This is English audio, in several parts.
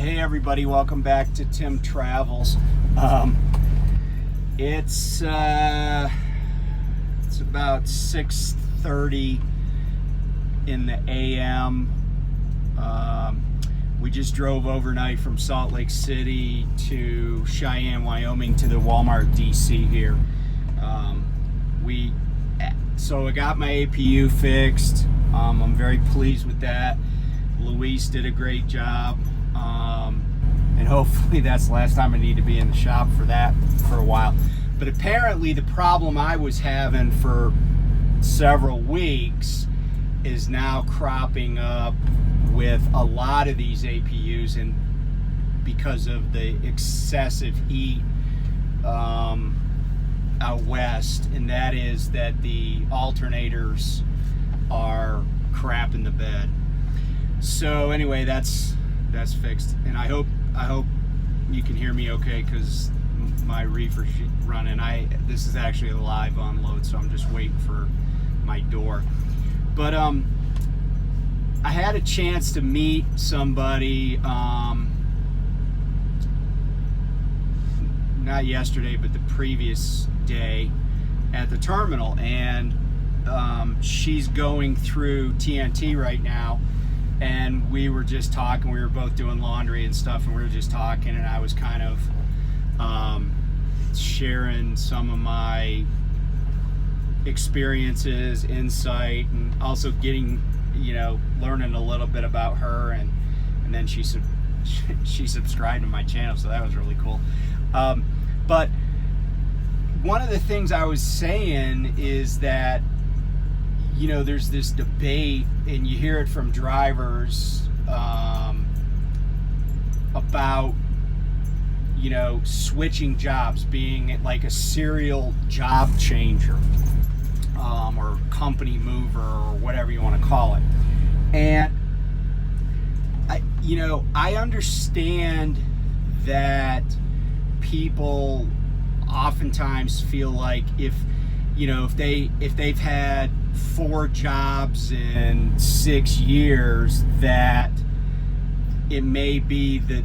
Hey everybody, welcome back to Tim Travels. It's about 6:30 in the AM. We just drove overnight from Salt Lake City to Cheyenne, Wyoming, to the Walmart DC here. So I got my APU fixed. I'm very pleased with that. Luis did a great job. And hopefully that's the last time I need to be in the shop for that for a while. But apparently the problem I was having for several weeks is now cropping up with a lot of these APUs, and because of the excessive heat out west, and that is that the alternators are crap in the bed. So anyway, that's fixed, and I hope you can hear me okay, because my reefer's running. This is actually a live unload, so I'm just waiting for my door. But I had a chance to meet somebody, not yesterday, but the previous day at the terminal, and she's going through TNT right now. And we were just talking, we were both doing laundry and stuff, and we were just talking, and I was kind of sharing some of my experiences, insight, and also getting, learning a little bit about her, and then she subscribed to my channel, so that was really cool. But one of the things I was saying is that there's this debate, and you hear it from drivers about switching jobs, being like a serial job changer, or company mover, or whatever you want to call it. And I understand that people oftentimes feel like if they've had 4 jobs in 6 years, that it may be that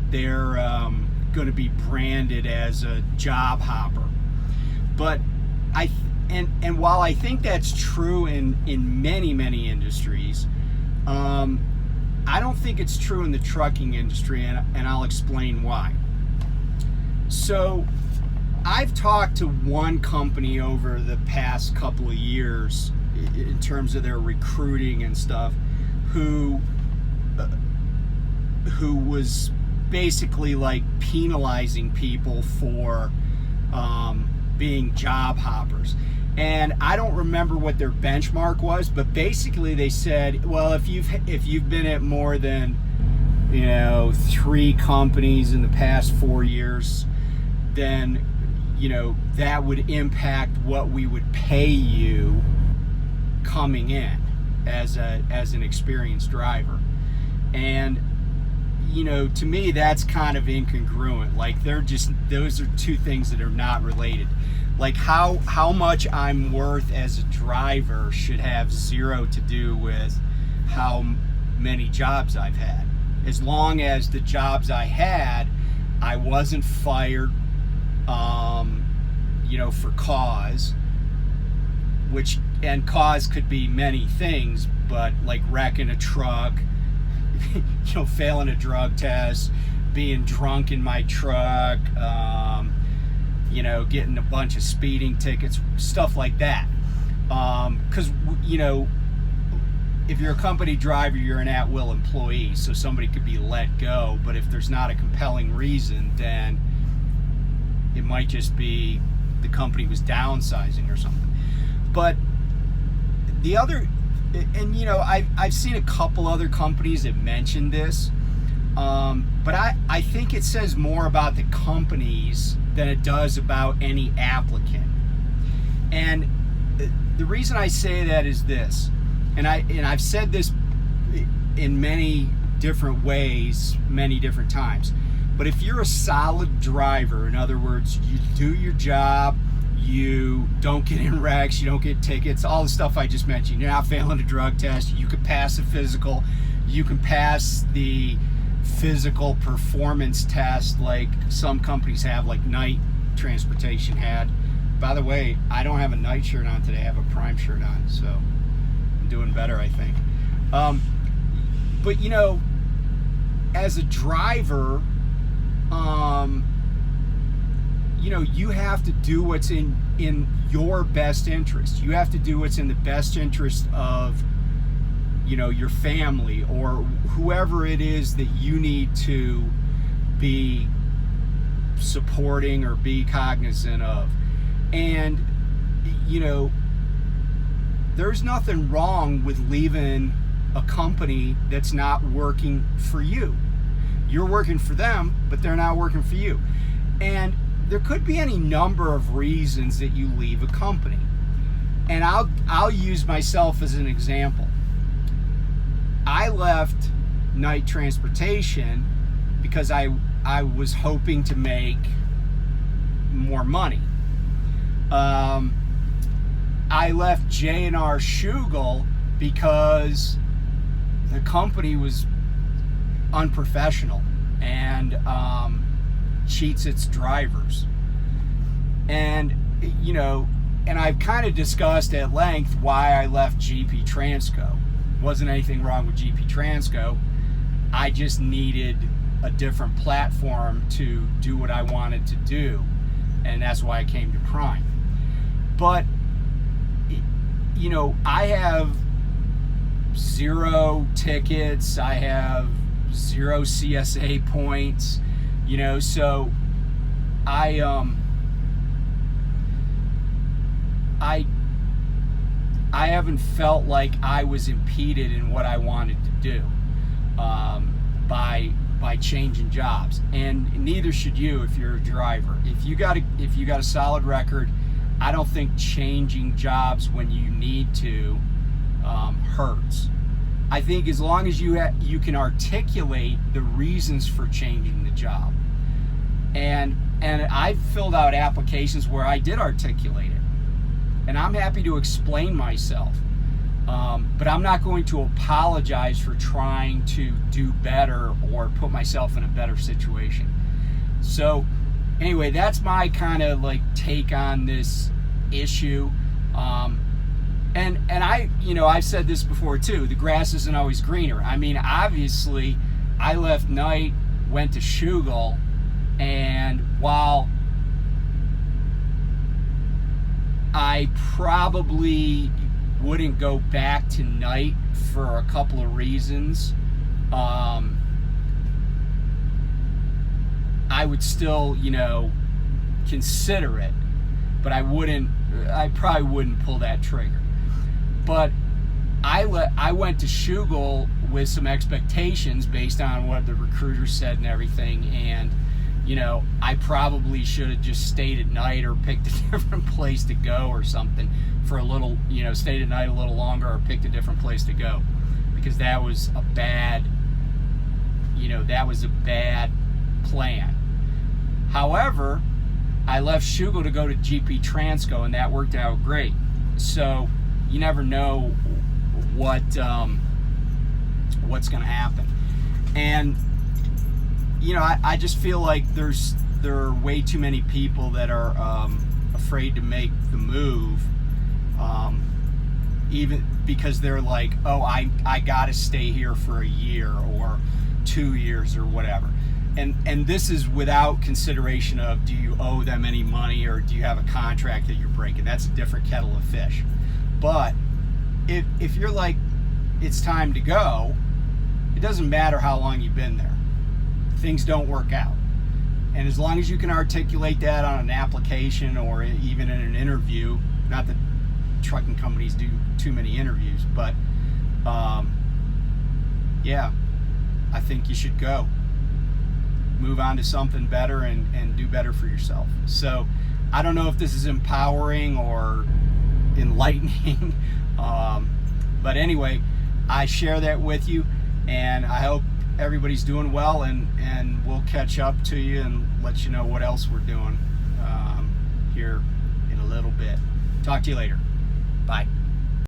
they're going to be branded as a job hopper. But and while I think that's true in many industries, I don't think it's true in the trucking industry, and I'll explain why. So I've talked to one company over the past couple of years in terms of their recruiting and stuff, who was basically like penalizing people for being job hoppers. And I don't remember what their benchmark was, but basically they said, well, if you've been at more than 3 companies in the past 4 years, then that would impact what we would pay you coming in as an experienced driver. And to me, that's kind of incongruent. Like, those are two things that are not related. Like, how much I'm worth as a driver should have zero to do with how many jobs I've had. As long as the jobs I had, I wasn't fired for cause, and cause could be many things, but like wrecking a truck, failing a drug test, being drunk in my truck, getting a bunch of speeding tickets, stuff like that. Because, if you're a company driver, you're an at-will employee, so somebody could be let go, but if there's not a compelling reason, then it might just be the company was downsizing or something. But the other, and I've seen a couple other companies that mentioned this, but I think it says more about the companies than it does about any applicant. And the reason I say that is this, and I've said this in many different ways, many different times. But if you're a solid driver, in other words, you do your job, you don't get in wrecks, you don't get tickets, all the stuff I just mentioned, you're not failing a drug test, you can pass a physical, you can pass the physical performance test like some companies have, like Knight Transportation had. By the way, I don't have a Knight shirt on today. I have a Prime shirt on, so I'm doing better, I think. But you know, as a driver, you know, you have to do what's in your best interest. You have to do what's in the best interest of, you know, your family or whoever it is that you need to be supporting or be cognizant of. And, you know, there's nothing wrong with leaving a company that's not working for you. You're working for them, but they're not working for you. And there could be any number of reasons that you leave a company. And I'll use myself as an example. I left Knight Transportation because I was hoping to make more money. I left J&R Schugel because the company was unprofessional and cheats its drivers. And, you know, and I've kind of discussed at length why I left GP Transco. Wasn't anything wrong with GP Transco. I just needed a different platform to do what I wanted to do, and that's why I came to Prime. But, you know, I have 0 tickets, I have 0 CSA points, you know, so I haven't felt like I was impeded in what I wanted to do by changing jobs, and neither should you if you're a driver. If you got a solid record, I don't think changing jobs when you need to hurts. I think as long as you can articulate the reasons for changing the job, and I've filled out applications where I did articulate it, and I'm happy to explain myself, but I'm not going to apologize for trying to do better or put myself in a better situation. So anyway, that's my kind of like take on this issue. And I, you know, I've said this before too, the grass isn't always greener. I mean, obviously I left Knight, went to Schugel, and while I probably wouldn't go back to Knight for a couple of reasons, I would still, you know, consider it, but I probably wouldn't pull that trigger. But I went to Schugel with some expectations based on what the recruiter said and everything, and you know, I probably should have just stayed at Knight or picked a different place to go or something for a little, you know, stayed at Knight a little longer or picked a different place to go, because that was a bad, you know, that was a bad plan. However, I left Schugel to go to GP Transco, and that worked out great. So you never know what's going to happen. And you know, I just feel like there are way too many people that are afraid to make the move, even because they're like, oh, I got to stay here for a year or 2 years or whatever. And this is without consideration of, do you owe them any money or do you have a contract that you're breaking? That's a different kettle of fish. But if you're like, it's time to go, it doesn't matter how long you've been there. Things don't work out. And as long as you can articulate that on an application or even in an interview, not that trucking companies do too many interviews, but yeah, I think you should go. Move on to something better and do better for yourself. So I don't know if this is empowering or enlightening, but anyway, I share that with you, and I hope everybody's doing well, and we'll catch up to you and let you know what else we're doing here in a little bit. Talk to you later. Bye.